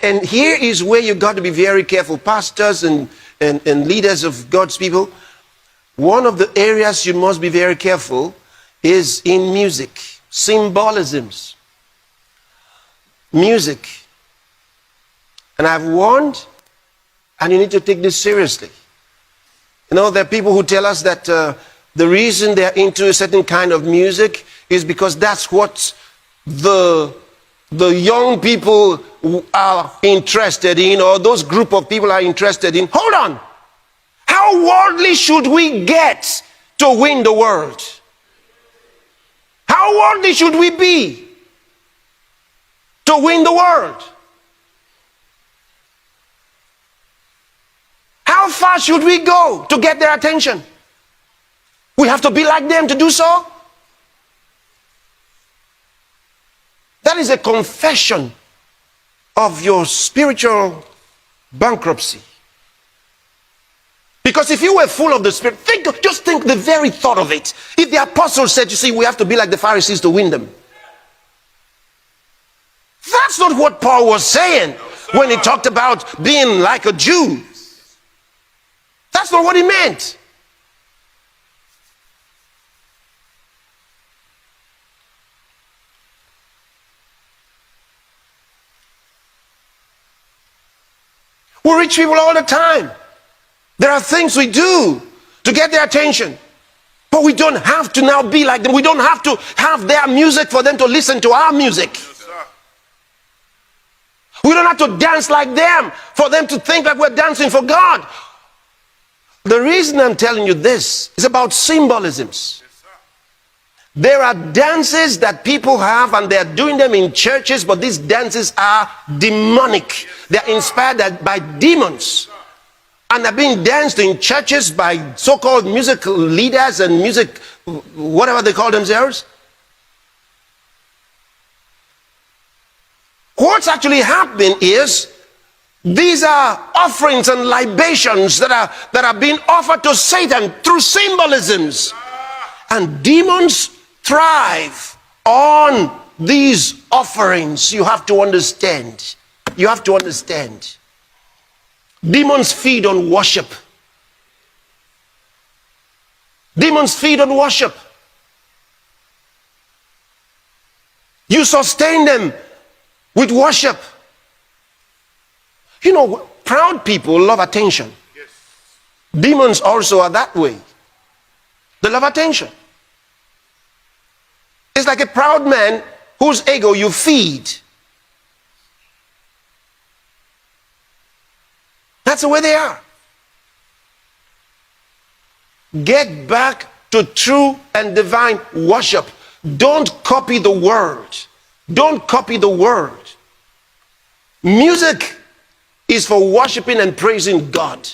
And here is where you got to be very careful, pastors and leaders of God's people. One of the areas you must be very careful is in music, symbolisms, music. And I've warned, and you need to take this seriously. You know, there are people who tell us that the reason they're into a certain kind of music is because that's what the young people are interested in, or those group of people are interested in. Hold on. How worldly should we get to win the world? How worldly should we be to win the world? How far should we go to get their attention? We have to be like them to do so? That is a confession of your spiritual bankruptcy. Because if you were full of the Spirit, just think the very thought of it. If the apostles said, you see, we have to be like the Pharisees to win them. That's not what Paul was saying when he talked about being like a Jew. That's not what he meant. We reach people all the time. There are things we do to get their attention. But we don't have to now be like them. We don't have to have their music for them to listen to our music. Yes, we don't have to dance like them for them to think that we're dancing for God. The reason I'm telling you this is about symbolisms. Yes, there are dances that people have and they're doing them in churches, but these dances are demonic. They're inspired by demons. And they're being danced in churches by so-called music leaders and music, whatever they call themselves. What's actually happening is these are offerings and libations that are being offered to Satan through symbolisms. And demons thrive on these offerings. You have to understand. You have to understand. Demons feed on worship. Demons feed on worship. You sustain them with worship. You know, proud people love attention. Yes. Demons also are that way. They love attention. It's like a proud man whose ego you feed. That's the way they are. Get back to true and divine worship. Don't copy the world. Don't copy the world. Music is for worshiping and praising God.